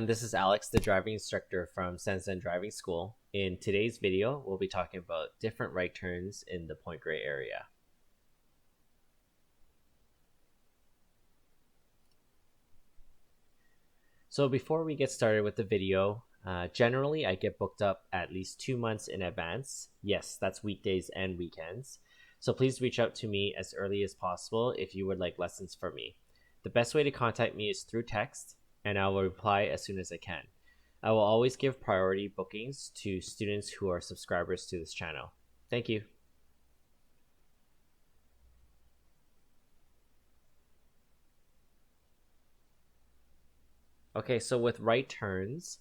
everyone, this is Alex, the driving instructor from SenSen Driving School. In today's video, we'll be talking about different right turns in the pointgrey area. So before we get started with the video, generally I get booked up at least 2 months in advance. Yes, that's weekdays and weekends. So please reach out to me as early as possible if you would like lessons from me. The best way to contact me is through text, and I will reply as soon as I can. I will always give priority bookings to students who are subscribers to this channel. Thank you. Okay, so with right turns,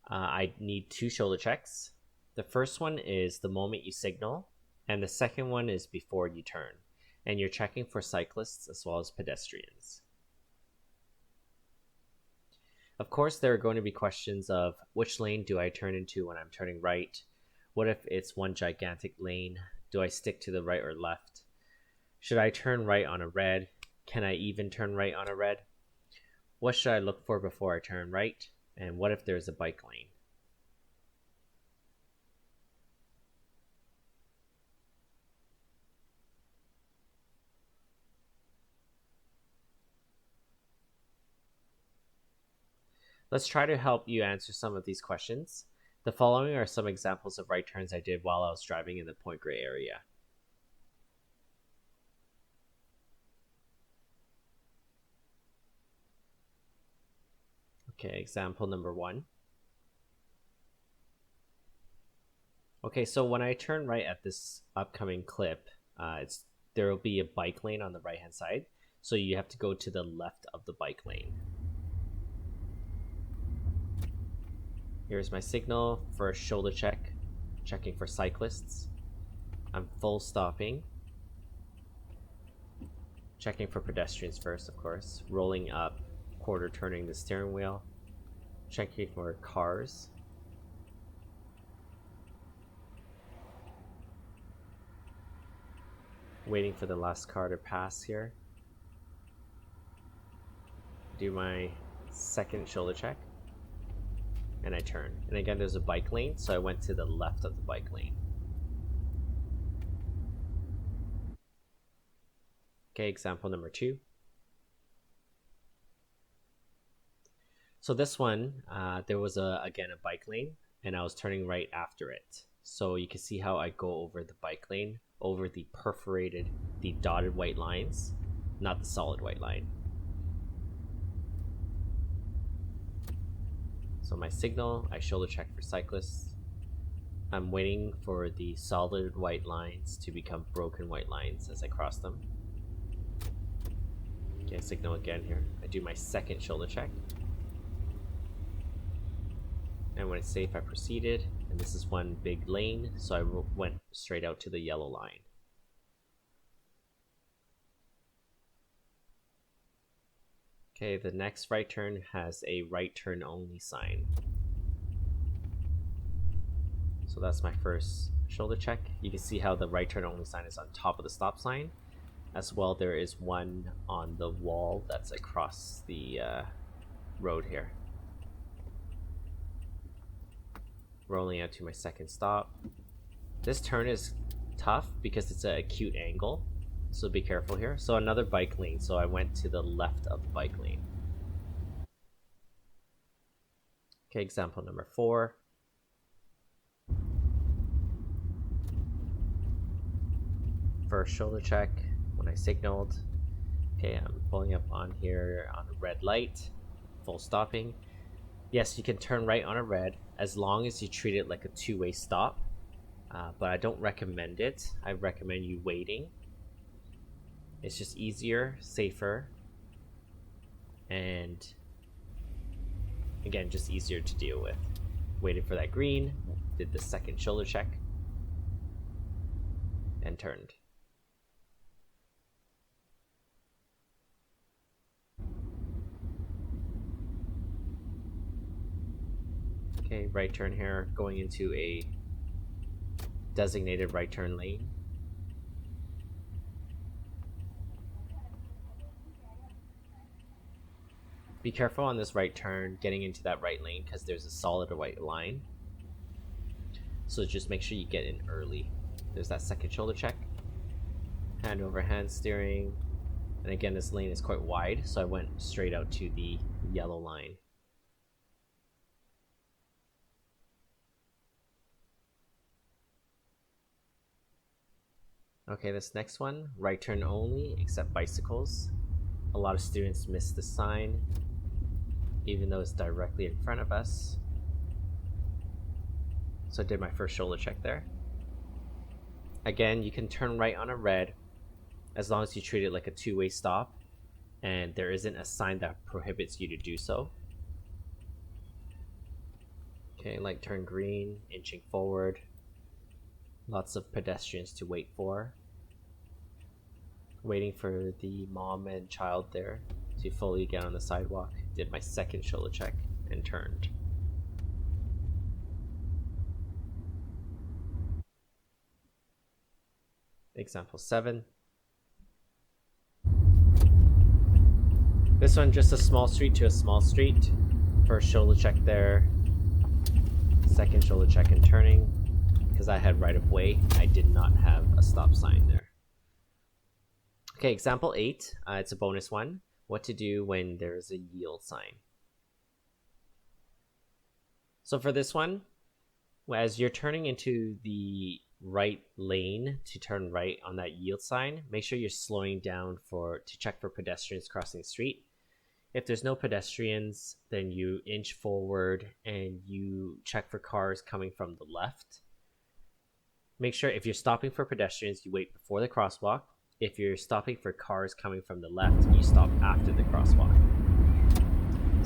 I need 2 shoulder checks. The first one is the moment you signal, and the second one is before you turn. And you're checking for cyclists as well as pedestrians. Of course, there are going to be questions of which lane do I turn into when I'm turning right? What if it's one gigantic lane? Do I stick to the right or left? Should I turn right on a red? Can I even turn right on a red? What should I look for before I turn right? And what if there's a bike lane? Let's try to help you answer some of these questions. The following are some examples of right turns I did while I was driving in the pointgrey area. Okay, example number 1. Okay, so when I turn right at this upcoming clip, there will be a bike lane on the right hand side, so you have to go to the left of the bike lane. Here's my signal for a shoulder check, checking for cyclists. I'm full stopping, checking for pedestrians first, of course, rolling up, quarter turning the steering wheel, checking for cars, waiting for the last car to pass here, do my second shoulder check, and I turn. And again, there's a bike lane, so I went to the left of the bike lane. Okay, example number 2. So this one, there was again a bike lane, and I was turning right after it. So you can see how I go over the bike lane, over the dotted white lines, not the solid white line. So my signal, I shoulder check for cyclists. I'm waiting for the solid white lines to become broken white lines as I cross them. Okay, signal again here. I do my second shoulder check. And when it's safe, I proceeded. And this is one big lane, so I went straight out to the yellow line. Okay, the next right turn has a right turn only sign. So that's my first shoulder check. You can see how the right turn only sign is on top of the stop sign. As well, there is one on the wall that's across the road here. Rolling out to my second stop. This turn is tough because it's an acute angle, so be careful here. So another bike lane, so I went to the left of the bike lane. Okay, example number 4. First shoulder check when I signaled. Okay, I'm pulling up on here on a red light, full stopping. Yes, you can turn right on a red as long as you treat it like a two-way stop, but I don't recommend it. I recommend you waiting. It's just easier, safer, and again, just easier to deal with. Waited for that green, did the second shoulder check, and turned. Okay, right turn here, going into a designated right turn lane. Be careful on this right turn getting into that right lane because there's a solid white line. So just make sure you get in early. There's that second shoulder check. Hand over hand steering. And again, this lane is quite wide, so I went straight out to the yellow line. Okay, this next one, right turn only, except bicycles. A lot of students miss the sign, even though it's directly in front of us. So I did my first shoulder check there. Again, you can turn right on a red as long as you treat it like a two-way stop and there isn't a sign that prohibits you to do so. Okay, light turn green, inching forward. Lots of pedestrians to wait for. Waiting for the mom and child there to fully get on the sidewalk. Did my second shoulder check and turned. Example 7. This one, just a small street to a small street. First shoulder check there. Second shoulder check and turning. Because I had right of way, I did not have a stop sign there. Okay, example 8. It's a bonus one. What to do when there's a yield sign. So for this one, as you're turning into the right lane to turn right on that yield sign, make sure you're slowing down to check for pedestrians crossing the street. If there's no pedestrians, then you inch forward and you check for cars coming from the left. Make sure if you're stopping for pedestrians, you wait before the crosswalk. If you're stopping for cars coming from the left, you stop after the crosswalk.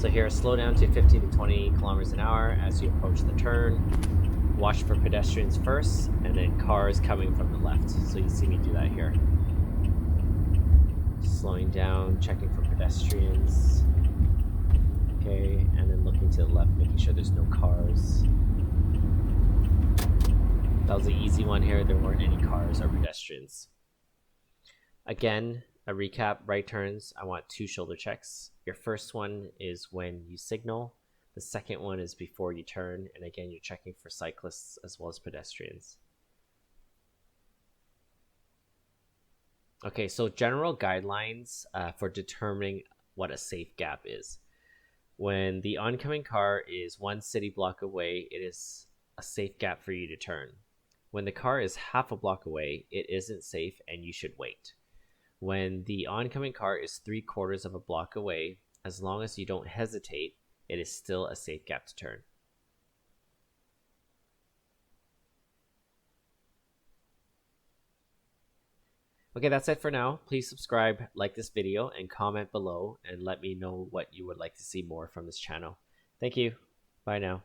So here, slow down to 15 to 20 kilometers an hour as you approach the turn. Watch for pedestrians first, and then cars coming from the left. So you see me do that here. Slowing down, checking for pedestrians. Okay, and then looking to the left, making sure there's no cars. That was the easy one here. There weren't any cars or pedestrians. Again, a recap, right turns, I want 2 shoulder checks. Your first one is when you signal. The second one is before you turn. And again, you're checking for cyclists as well as pedestrians. Okay, so general guidelines for determining what a safe gap is. When the oncoming car is 1 city block away, it is a safe gap for you to turn. When the car is half a block away, it isn't safe and you should wait. When the oncoming car is 3/4 of a block away, as long as you don't hesitate, it is still a safe gap to turn. Okay, that's it for now. Please subscribe, like this video, and comment below and let me know what you would like to see more from this channel. Thank you. Bye now.